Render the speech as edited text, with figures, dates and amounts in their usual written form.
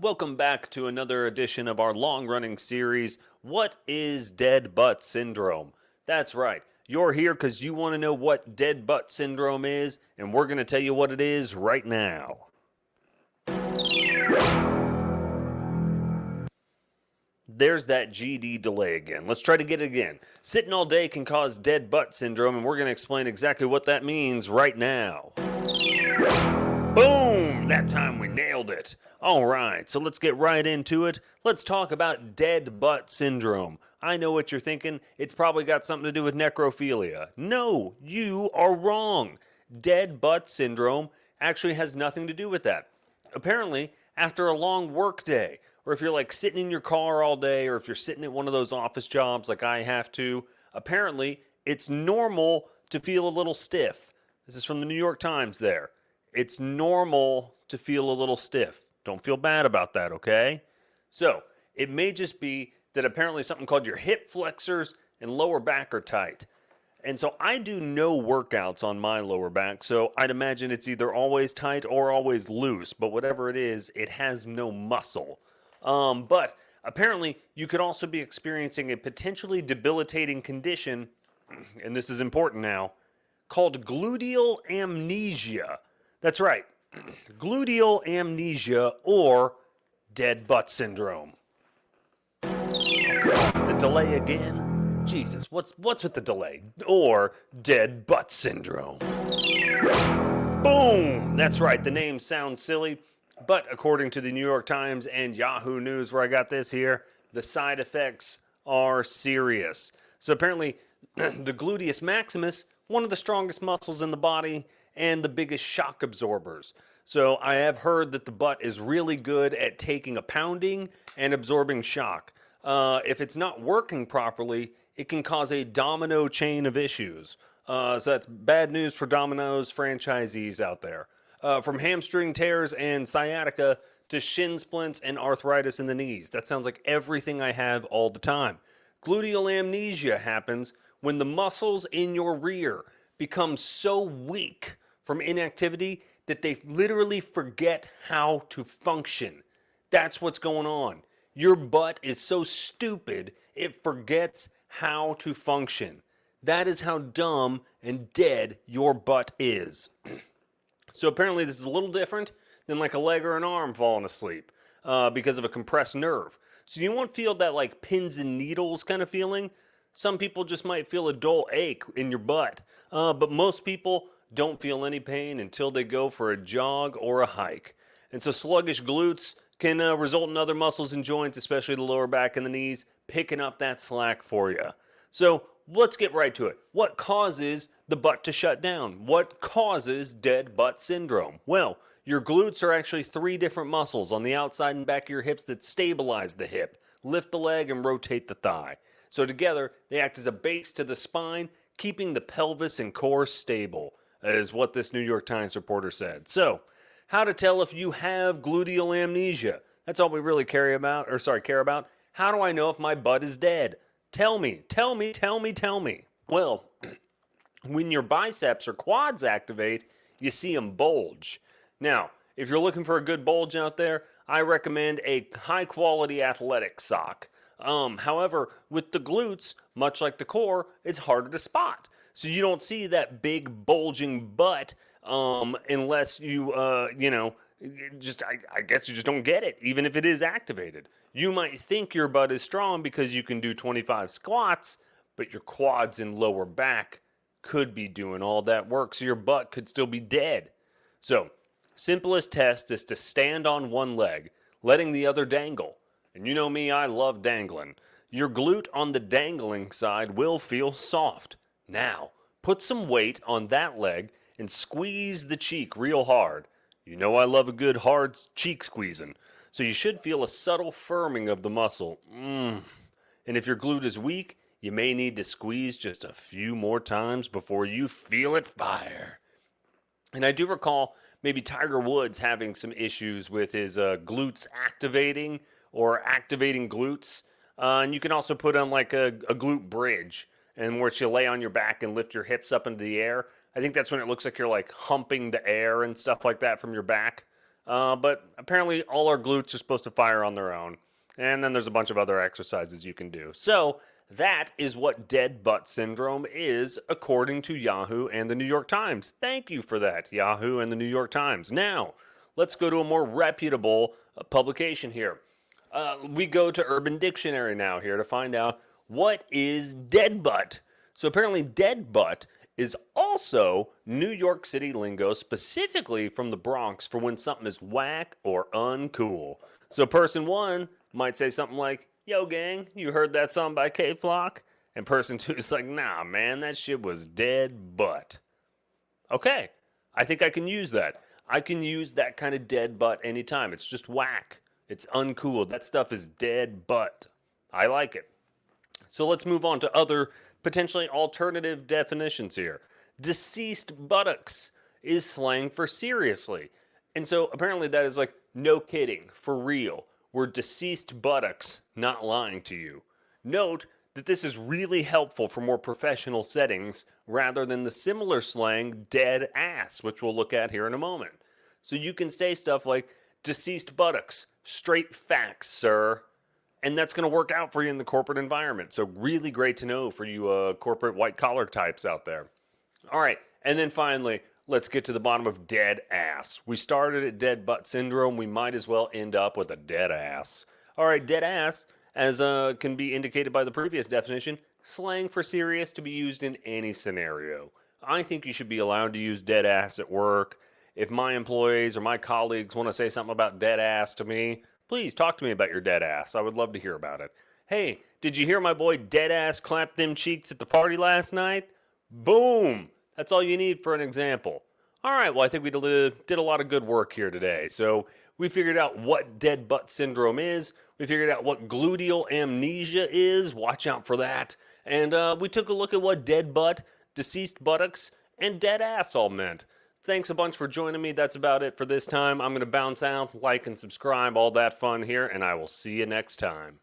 Welcome back to another edition of our long-running series, What is Dead Butt Syndrome? That's right, you're here because you want to know what dead butt syndrome is, and we're going to tell you what it is right now. There's that GD delay again. Let's try to get it again. Sitting all day can cause dead butt syndrome, and we're going to explain exactly what that means right now. Boom! That time we nailed it. All right, so let's get right into it. Let's talk about dead butt syndrome. I know what you're thinking. It's probably got something to do with necrophilia. No, you are wrong. Dead butt syndrome actually has nothing to do with that. Apparently, after a long work day, or if you're like sitting in your car all day, or if you're sitting at one of those office jobs like I have to, apparently it's normal to feel a little stiff. This is from the New York Times there. It's normal to feel a little stiff. Don't feel bad about that, okay? So, it may just be that apparently something called your hip flexors and lower back are tight. And so I do no workouts on my lower back, so I'd imagine it's either always tight or always loose, but whatever it is, it has no muscle. But apparently you could also be experiencing a potentially debilitating condition, and this is important now, called gluteal amnesia. That's right, gluteal amnesia or dead butt syndrome. The delay again? Jesus, what's with the delay? Or dead butt syndrome. Boom! That's right, the name sounds silly, but according to the New York Times and Yahoo News, where I got this here, the side effects are serious. So apparently, the gluteus maximus, one of the strongest muscles in the body, and the biggest shock absorbers. So I have heard that the butt is really good at taking a pounding and absorbing shock. If it's not working properly, it can cause a domino chain of issues. So that's bad news for Domino's franchisees out there. From hamstring tears and sciatica to shin splints and arthritis in the knees. That sounds like everything I have all the time. Gluteal amnesia happens when the muscles in your rear become so weak from inactivity that they literally forget how to function. That's what's going on. Your butt is so stupid, it forgets how to function. That is how dumb and dead your butt is. So apparently this is a little different than like a leg or an arm falling asleep because of a compressed nerve. So you won't feel that like pins and needles kind of feeling. Some people just might feel a dull ache in your butt, but most people don't feel any pain until they go for a jog or a hike. And so sluggish glutes can result in other muscles and joints, especially the lower back and the knees, picking up that slack for you. So let's get right to it. What causes the butt to shut down? What causes dead butt syndrome? Well, your glutes are actually three different muscles on the outside and back of your hips that stabilize the hip, lift the leg, and rotate the thigh. So together, they act as a base to the spine, keeping the pelvis and core stable, is what this New York Times reporter said. So, how to tell if you have gluteal amnesia? That's all we really care about. How do I know if my butt is dead? Tell me. Well, when your biceps or quads activate, you see them bulge. Now, if you're looking for a good bulge out there, I recommend a high-quality athletic sock. However, with the glutes, much like the core, it's harder to spot. So you don't see that big bulging butt unless you, I guess you just don't get it, even if it is activated. You might think your butt is strong because you can do 25 squats, but your quads and lower back could be doing all that work, so your butt could still be dead. So, simplest test is to stand on one leg, letting the other dangle. And you know me, I love dangling. Your glute on the dangling side will feel soft. Now, put some weight on that leg and squeeze the cheek real hard. You know I love a good hard cheek squeezing. So you should feel a subtle firming of the muscle. And if your glute is weak, you may need to squeeze just a few more times before you feel it fire. And I do recall maybe Tiger Woods having some issues with his glutes activating or activating glutes. And you can also put on like a glute bridge, and where you lay on your back and lift your hips up into the air. I think that's when it looks like you're like humping the air and stuff like that from your back. But apparently, all our glutes are supposed to fire on their own. And then there's a bunch of other exercises you can do. So, that is what dead butt syndrome is, according to Yahoo and the New York Times. Thank you for that, Yahoo and the New York Times. Now, let's go to a more reputable publication here. We go to Urban Dictionary now here to find out what is dead butt. So apparently, dead butt is also New York City lingo, specifically from the Bronx, for when something is whack or uncool. So person one might say something like, "Yo, gang, you heard that song by K Flock?" And person two is like, "Nah, man, that shit was dead butt." Okay, I think I can use that. I can use that kind of dead butt anytime. It's just whack. It's uncool. That stuff is dead butt. I like it. So let's move on to other potentially alternative definitions here. Deceased buttocks is slang for seriously. And so apparently that is like, no kidding, for real. We're deceased buttocks, not lying to you. Note that this is really helpful for more professional settings rather than the similar slang dead ass, which we'll look at here in a moment. So you can say stuff like, deceased buttocks, straight facts, sir. And that's going to work out for you in the corporate environment. So really great to know for you corporate white collar types out there. All right, and then finally, let's get to the bottom of dead ass. We started at dead butt syndrome. We might as well end up with a dead ass. All right, dead ass, as can be indicated by the previous definition, slang for serious to be used in any scenario. I think you should be allowed to use dead ass at work. If my employees or my colleagues want to say something about dead ass to me, please talk to me about your dead ass. I would love to hear about it. Hey, did you hear my boy dead ass clap them cheeks at the party last night? Boom! That's all you need for an example. All right, well, I think we did a lot of good work here today. So we figured out what dead butt syndrome is. We figured out what gluteal amnesia is. Watch out for that. And we took a look at what dead butt, deceased buttocks, and dead ass all meant. Thanks a bunch for joining me. That's about it for this time. I'm going to bounce out, like and subscribe, all that fun here, and I will see you next time.